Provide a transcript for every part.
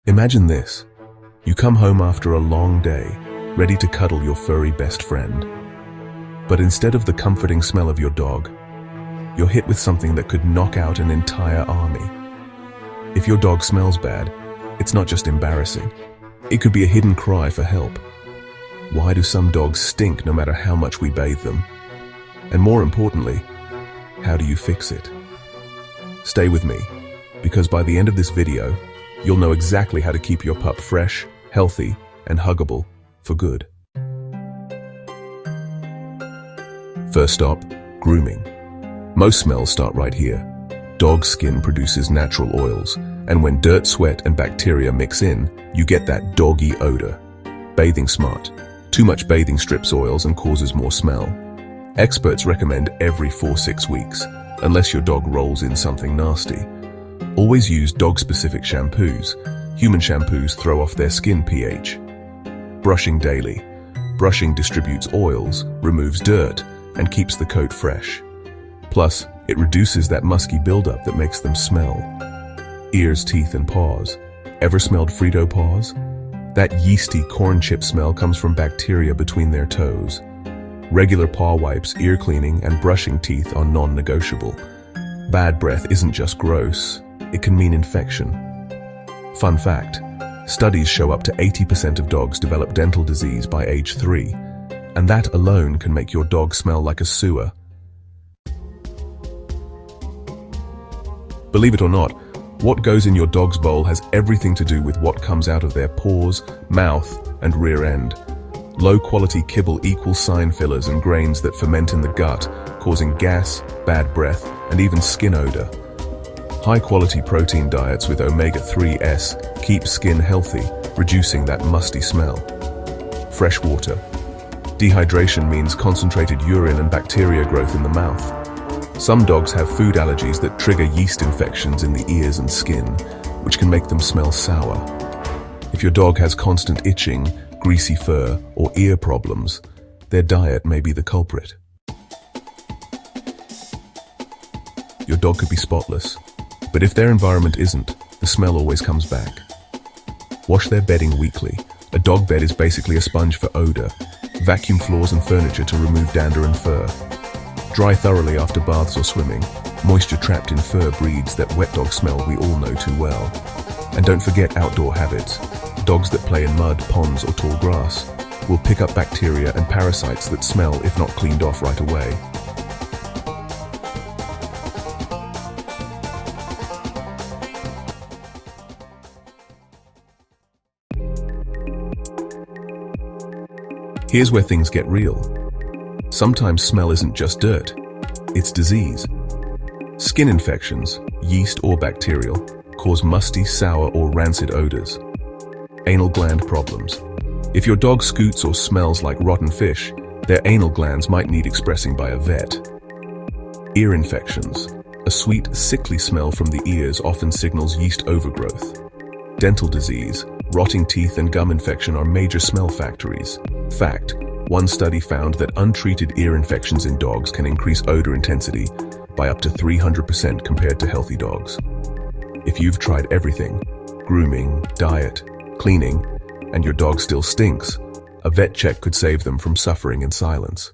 Imagine this. You come home after a long day, ready to cuddle your furry best friend. But instead of the comforting smell of your dog, you're hit with something that could knock out an entire army. If your dog smells bad, it's not just embarrassing. It could be a hidden cry for help. Why do some dogs stink no matter how much we bathe them? And more importantly, how do you fix it? Stay with me, because by the end of this video, you'll know exactly how to keep your pup fresh, healthy, and huggable for good. First stop, grooming. Most smells start right here. Dog skin produces natural oils, and when dirt, sweat, and bacteria mix in, you get that doggy odor. Bathing smart. Too much bathing strips oils and causes more smell. Experts recommend every 4-6 weeks, unless your dog rolls in something nasty. Always use dog-specific shampoos. Human shampoos throw off their skin pH. Brushing daily. Brushing distributes oils, removes dirt, and keeps the coat fresh. Plus, it reduces that musky buildup that makes them smell. Ears, teeth, and paws. Ever smelled Frito paws? That yeasty corn chip smell comes from bacteria between their toes. Regular paw wipes, ear cleaning, and brushing teeth are non-negotiable. Bad breath isn't just gross, it can mean infection. Fun fact, studies show up to 80% of dogs develop dental disease by age 3, and that alone can make your dog smell like a sewer. Believe it or not, what goes in your dog's bowl has everything to do with what comes out of their paws, mouth, and rear end. Low-quality kibble equals sign fillers and grains that ferment in the gut, causing gas, bad breath, and even skin odor. High-quality protein diets with omega-3s keep skin healthy, reducing that musty smell. Fresh water. Dehydration means concentrated urine and bacteria growth in the mouth. Some dogs have food allergies that trigger yeast infections in the ears and skin, which can make them smell sour. If your dog has constant itching, greasy fur, or ear problems, their diet may be the culprit. Your dog could be spotless, but if their environment isn't, the smell always comes back. Wash their bedding weekly. A dog bed is basically a sponge for odor. Vacuum floors and furniture to remove dander and fur. Dry thoroughly after baths or swimming. Moisture trapped in fur breeds that wet dog smell we all know too well. And don't forget outdoor habits. Dogs that play in mud, ponds, or tall grass will pick up bacteria and parasites that smell if not cleaned off right away. Here's where things get real. Sometimes smell isn't just dirt, it's disease. Skin infections, yeast or bacterial, cause musty, sour, or rancid odors. Anal gland problems. If your dog scoots or smells like rotten fish, their anal glands might need expressing by a vet. Ear infections. A sweet, sickly smell from the ears often signals yeast overgrowth. Dental disease. Rotting teeth and gum infection are major smell factories. Fact, one study found that untreated ear infections in dogs can increase odor intensity by up to 300% compared to healthy dogs. If you've tried everything, grooming, diet, cleaning, and your dog still stinks, a vet check could save them from suffering in silence.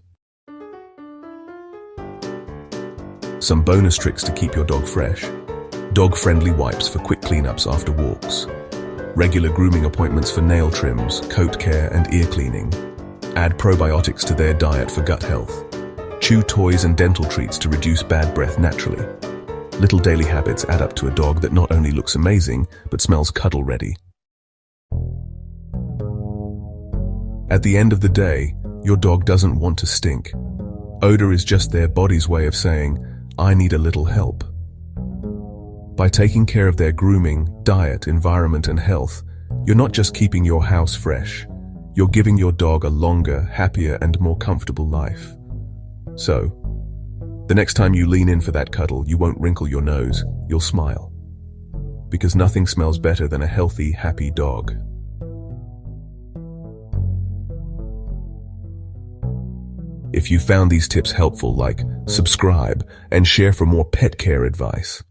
Some bonus tricks to keep your dog fresh. Dog-friendly wipes for quick cleanups after walks. Regular grooming appointments for nail trims, coat care, and ear cleaning. Add probiotics to their diet for gut health. Chew toys and dental treats to reduce bad breath naturally. Little daily habits add up to a dog that not only looks amazing, but smells cuddle-ready. At the end of the day, your dog doesn't want to stink. Odor is just their body's way of saying, I need a little help. By taking care of their grooming, diet, environment, and health, you're not just keeping your house fresh, you're giving your dog a longer, happier, and more comfortable life. So, the next time you lean in for that cuddle, you won't wrinkle your nose, you'll smile. Because nothing smells better than a healthy, happy dog. If you found these tips helpful, like, subscribe, and share for more pet care advice.